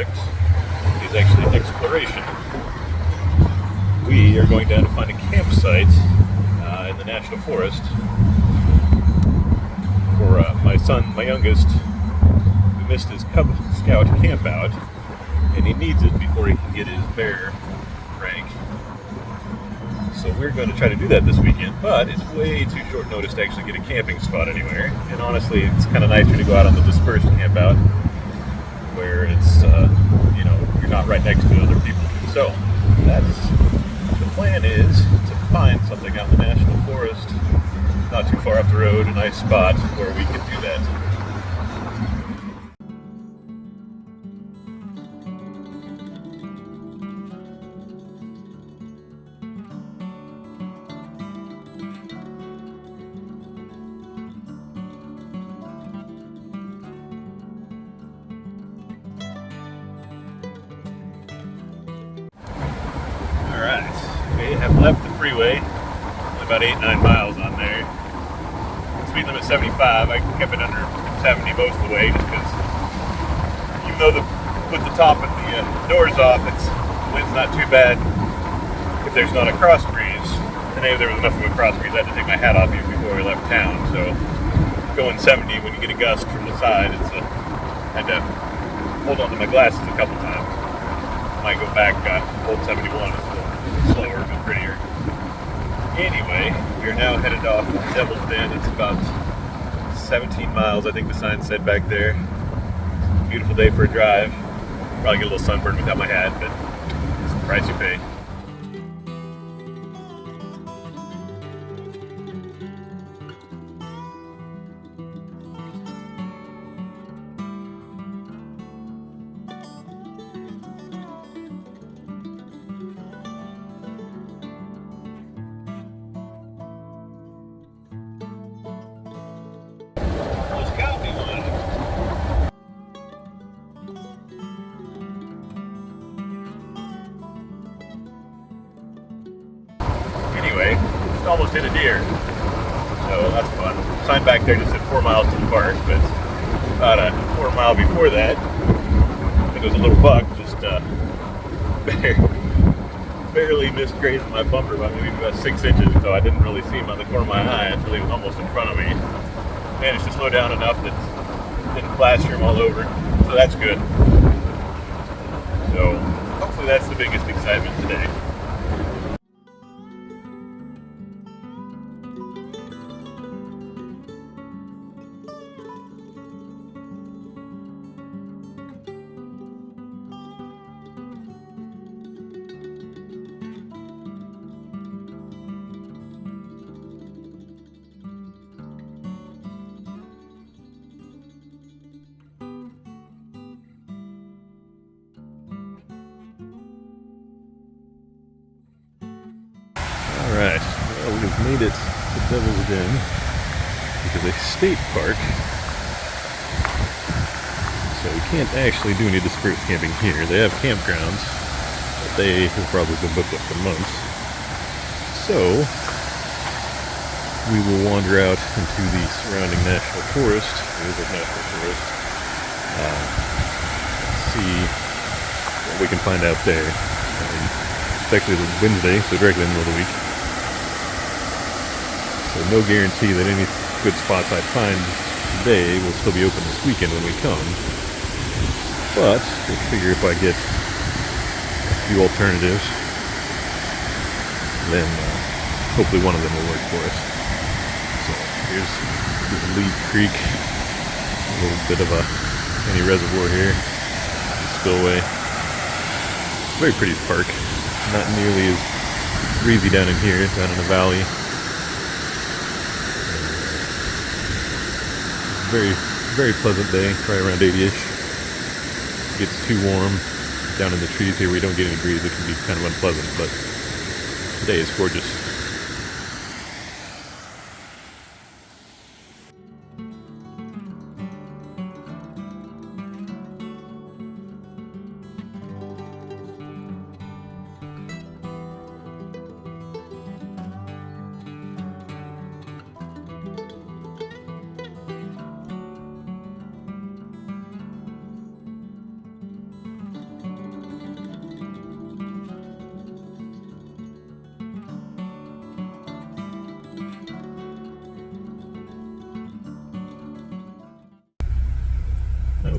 project is actually exploration. We are going down to find a campsite in the national forest for my son, my youngest, who missed his Cub Scout camp out, and he needs it before he can get his bear rank. So we're going to try to do that this weekend, but it's way too short notice to actually get a camping spot anywhere. And honestly, it's kind of nicer to go out on the dispersed camp out, where it's, you're not right next to other people. So the plan is to find something out in the national forest, not too far up the road, a nice spot where we can do that. Alright, we have left the freeway, about 8-9 miles on there. Speed limit 75, I kept it under 70 most of the way just because even though with the top of the doors off, the wind's not too bad if there's not a cross breeze. Today there was enough of a cross breeze, I had to take my hat off even before we left town, so going 70 when you get a gust from the side, I had to hold on to my glasses a couple times. Might go back, hold 71, it's a little slower but prettier. Anyway, we are now headed off Devil's Den. It's about 17 miles, I think the sign said back there. Beautiful day for a drive. Probably get a little sunburn without my hat, but it's the price you pay. Anyway, just almost hit a deer, so that's fun. Sign back there just said 4 miles to the park, but about a quarter mile before that, I think it was a little buck just barely missed grazing my bumper by maybe about 6 inches, so I didn't really see him on the corner of my eye until he was almost in front of me. Managed to slow down enough that it didn't plaster him all over, so that's good. So hopefully that's the biggest excitement today. Alright, well, we've made it to Devil's Den, which is a state park, so we can't actually do any dispersed camping here. They have campgrounds, but they have probably been booked up for months. So, we will wander out into the surrounding national forest, see what we can find out there. It's actually Wednesday, so directly in the middle of the week. So no guarantee that any good spots I find today will still be open this weekend when we come. But I figure if I get a few alternatives, then hopefully one of them will work for us. So here's Lead Creek, a little bit of a tiny reservoir here, spillway. Very pretty park, not nearly as breezy down in here, down in the valley. Very, very pleasant day, probably around 80-ish. Gets too warm down in the trees here. We don't get any breeze, it can be kind of unpleasant, but today is gorgeous.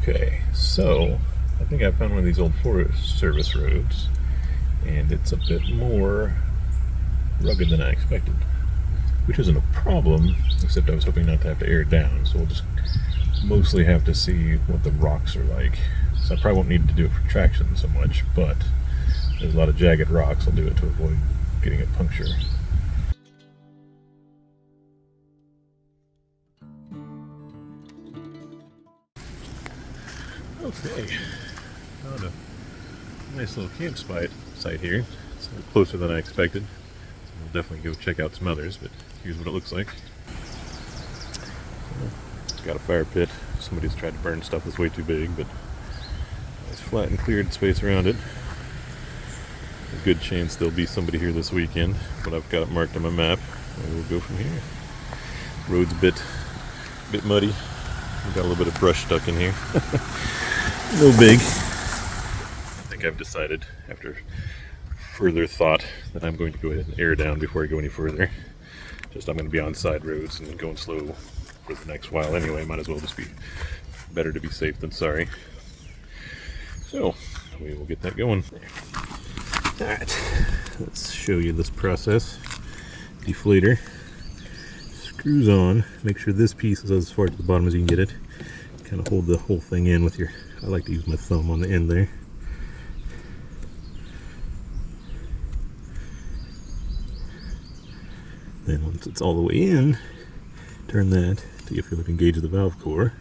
Okay, so I think I found one of these old Forest Service roads, and it's a bit more rugged than I expected, which isn't a problem, except I was hoping not to have to air it down, so we'll just mostly have to see what the rocks are like. So I probably won't need to do it for traction so much, but there's a lot of jagged rocks. I'll do it to avoid getting a puncture. Okay, found a nice little campsite site here. It's a little closer than I expected. So we'll definitely go check out some others, but here's what it looks like. It's got a fire pit. Somebody's tried to burn stuff that's way too big, but nice flat and cleared space around it. A good chance there'll be somebody here this weekend, but I've got it marked on my map, and we'll go from here. Road's a bit muddy. We've got a little bit of brush stuck in here. No big. I think I've decided, after further thought, that I'm going to go ahead and air down before I go any further. Just I'm going to be on side roads and going slow for the next while anyway. Might as well just be better to be safe than sorry. So we will get that going. Alright, let's show you this process. Deflator. Screws on. Make sure this piece is as far to the bottom as you can get it. Kind of hold the whole thing in with your, I like to use my thumb on the end there. Then once it's all the way in, turn that to if you're looking to engage the valve core,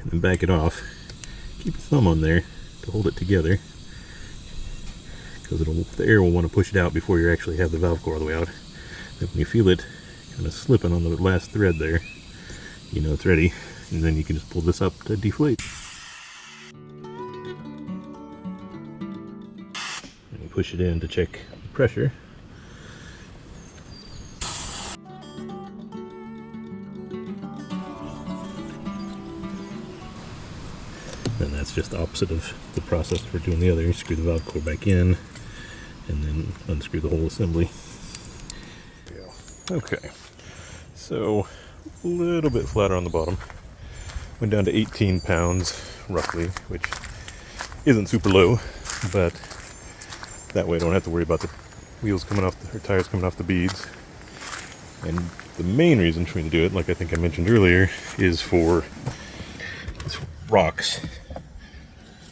and then back it off. Keep your thumb on there to hold it together, because the air will want to push it out before you actually have the valve core all the way out. Then when you feel it kind of slipping on the last thread there, you know it's ready, and then you can just pull this up to deflate. And you push it in to check the pressure. And that's just the opposite of the process for doing the other. You screw the valve core back in and then unscrew the whole assembly. Okay, so a little bit flatter on the bottom. Went down to 18 pounds roughly, which isn't super low, but that way I don't have to worry about the wheels coming off, or tires coming off the beads. And the main reason for me to do it, like I think I mentioned earlier, is for rocks.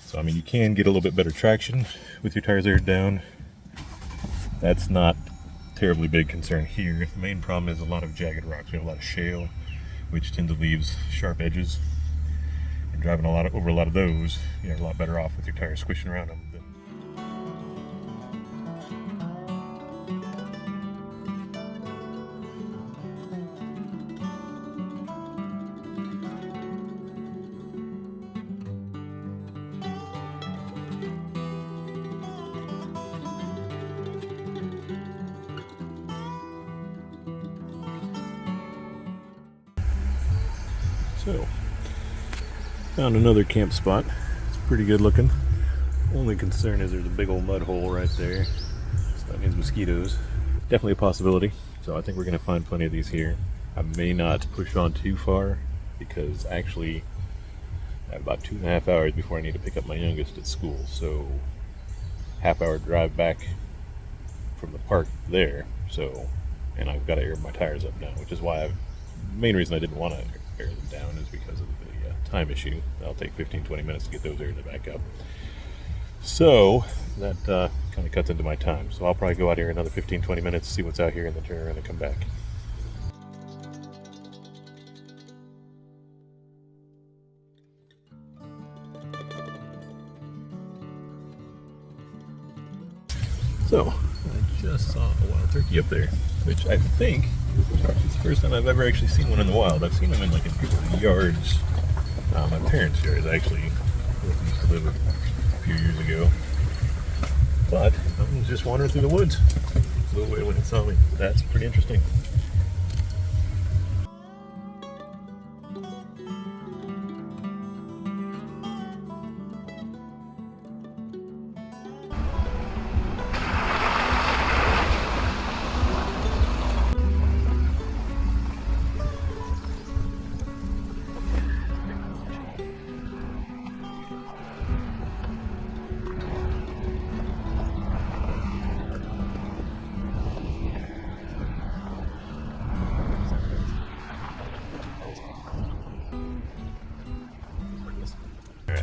So I mean, you can get a little bit better traction with your tires aired down. That's not terribly big concern here. The main problem is a lot of jagged rocks. We have a lot of shale, which tend to leave sharp edges. And driving over a lot of those, you're a lot better off with your tires squishing around them. So, found another camp spot. It's pretty good looking. Only concern is there's a big old mud hole right there. So that means mosquitoes. Definitely a possibility. So I think we're going to find plenty of these here. I may not push on too far because actually I have about 2.5 hours before I need to pick up my youngest at school. So half-hour drive back from the park there. So, and I've got to air my tires up now, which is why main reason I didn't want to air them down is because of the time issue. That'll take 15-20 minutes to get those aired back up. So that kind of cuts into my time. So I'll probably go out here another 15-20 minutes, see what's out here, and then turn around and come back. So I just saw a wild turkey up there, which I think it's the first time I've ever actually seen one in the wild. I've seen them in like in people's yards. My parents' yards, actually, where I used to live a few years ago. But I was just wandering through the woods. Flew away when it saw me. That's pretty interesting.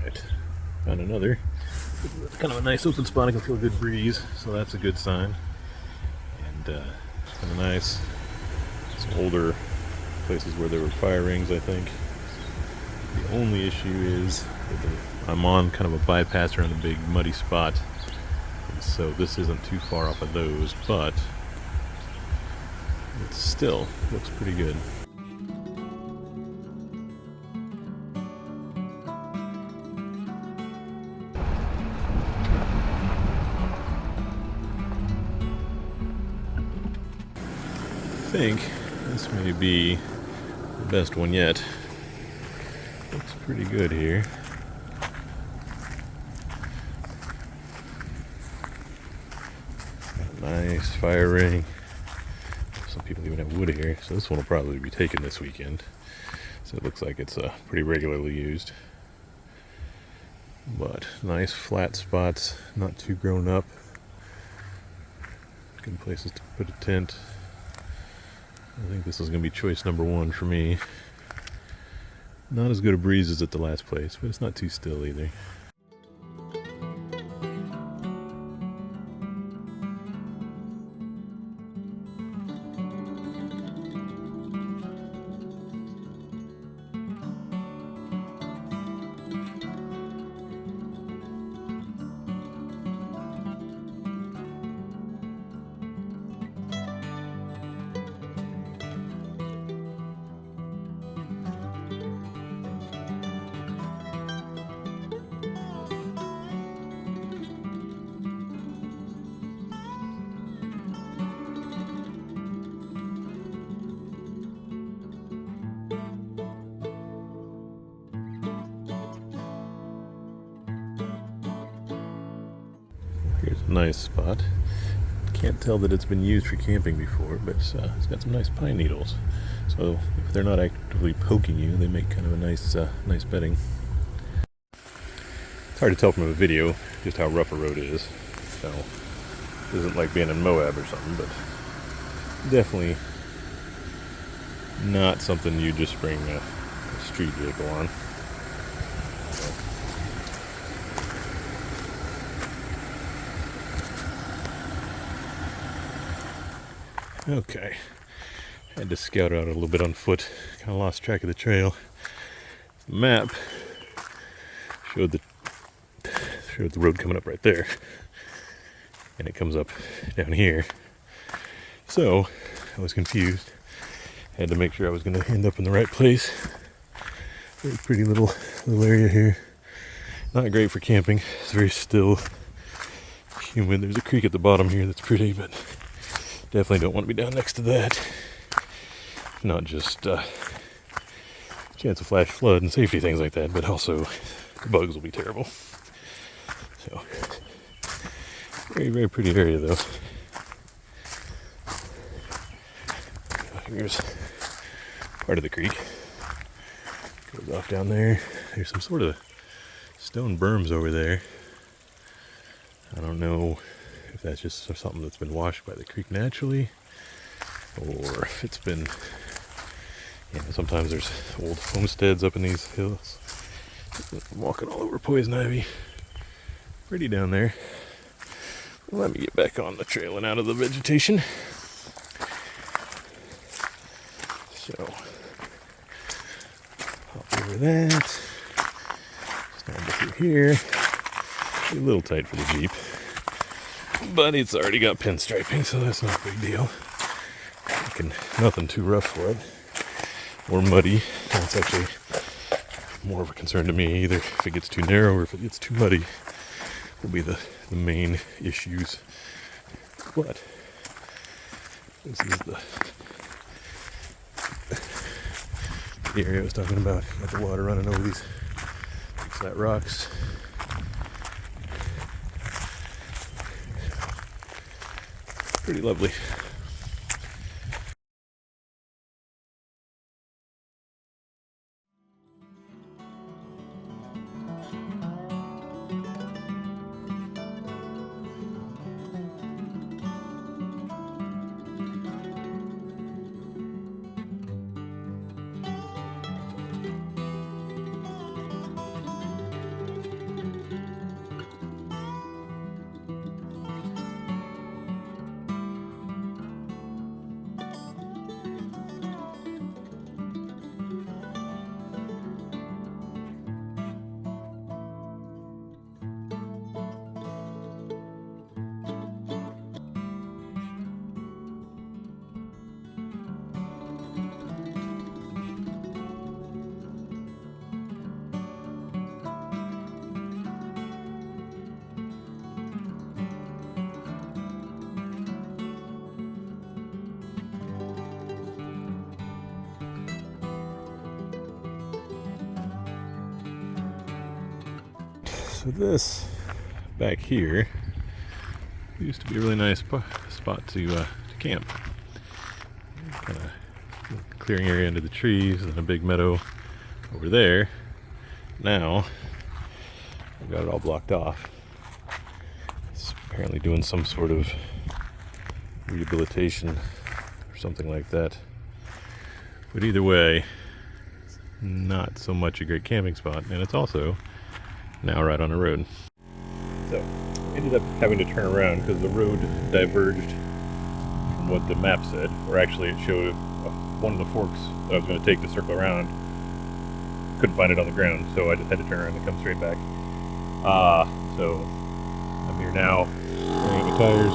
Alright, found another. Kind of a nice open spot. I can feel a good breeze, so that's a good sign. And it's kind of nice. Some older places where there were fire rings, I think. The only issue is that I'm on kind of a bypass around a big muddy spot, and so this isn't too far off of those, but it still looks pretty good. I think this may be the best one yet. Looks pretty good here. Nice fire ring. Some people even have wood here, so this one will probably be taken this weekend. So it looks like it's pretty regularly used. But nice flat spots, not too grown up. Good places to put a tent. I think this is going to be choice number one for me. Not as good a breeze as at the last place, but it's not too still either. Here's a nice spot. Can't tell that it's been used for camping before, but it's got some nice pine needles. So if they're not actively poking you, they make kind of a nice bedding. It's hard to tell from a video just how rough a road is. So it isn't like being in Moab or something, but definitely not something you just bring a street vehicle on. Okay, had to scout out a little bit on foot. Kind of lost track of the trail. The map showed the road coming up right there, and it comes up down here. So I was confused. Had to make sure I was going to end up in the right place. Very pretty little area here. Not great for camping. It's very still, humid. There's a creek at the bottom here that's pretty, but definitely don't want to be down next to that. Not just chance of flash flood and safety things like that, but also the bugs will be terrible. So, very, very pretty area though. Here's part of the creek. Goes off down there. There's some sort of stone berms over there. I don't know if that's just something that's been washed by the creek naturally, or if it's been, sometimes there's old homesteads up in these hills. I'm walking all over poison ivy. Pretty down there. Let me get back on the trail and out of the vegetation. So, hop over that. Stand through here. A little tight for the Jeep, but it's already got pinstriping, so that's not a big deal. Nothing too rough for it, or muddy. That's actually more of a concern to me. Either if it gets too narrow or if it gets too muddy will be the main issues. But this is the area I was talking about. Got the water running over these flat rocks. Pretty lovely. So this back here used to be a really nice spot to camp. Kind of clearing area into the trees and a big meadow over there. Now I've got it all blocked off. It's apparently doing some sort of rehabilitation or something like that. But either way, it's not so much a great camping spot, and it's also now right on a road. So, ended up having to turn around because the road diverged from what the map said, or actually it showed one of the forks that I was going to take to circle around. Couldn't find it on the ground, so I just had to turn around and come straight back. So I'm here now, wearing the tires.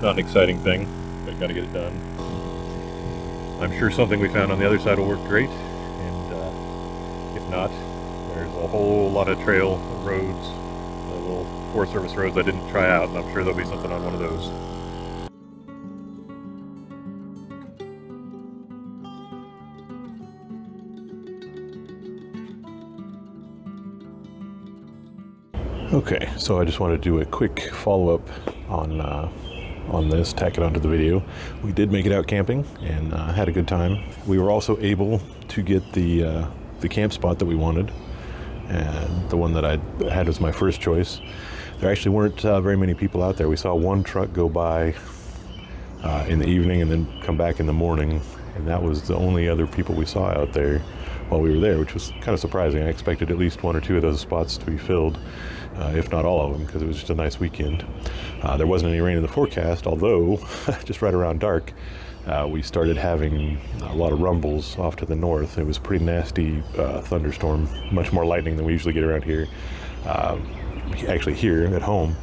Not an exciting thing, but gotta get it done. I'm sure something we found on the other side will work great, and if not, there's a whole lot of trail roads, little Forest Service roads I didn't try out, and I'm sure there'll be something on one of those. Okay, so I just wanted to do a quick follow-up on this, tack it onto the video. We did make it out camping and had a good time. We were also able to get the camp spot that we wanted, and the one that I had was my first choice. There actually weren't very many people out there. We saw one truck go by in the evening and then come back in the morning, and that was the only other people we saw out there while we were there, which was kind of surprising. I expected at least one or two of those spots to be filled, if not all of them, because it was just a nice weekend. There wasn't any rain in the forecast, although just right around dark we started having a lot of rumbles off to the north. It was a pretty nasty thunderstorm, much more lightning than we usually get around here. Actually here at home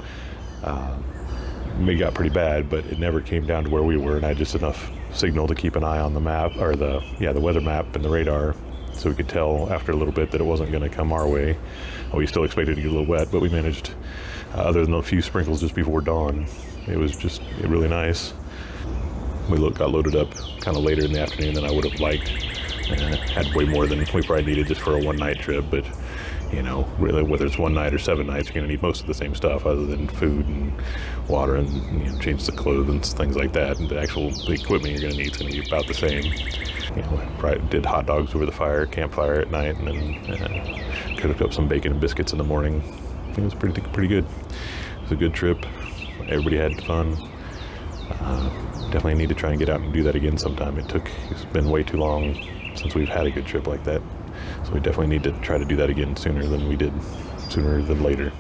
it got pretty bad, but it never came down to where we were, and I had just enough signal to keep an eye on the map, or the weather map and the radar, so we could tell after a little bit that it wasn't going to come our way. We still expected to get a little wet, but we managed, other than a few sprinkles just before dawn. It was just really nice. We got loaded up kind of later in the afternoon than I would have liked. Had way more than we probably needed just for a one-night trip, but you know, really, whether it's one night or 7 nights, you're going to need most of the same stuff other than food and water and, you know, changes of clothes and things like that. And the actual equipment you're going to need is going to be about the same. You know, probably did hot dogs over the campfire at night, and then cooked up some bacon and biscuits in the morning. It was pretty good. It was a good trip. Everybody had fun. Definitely need to try and get out and do that again sometime. It's been way too long since we've had a good trip like that. So we definitely need to try to do that again sooner than later.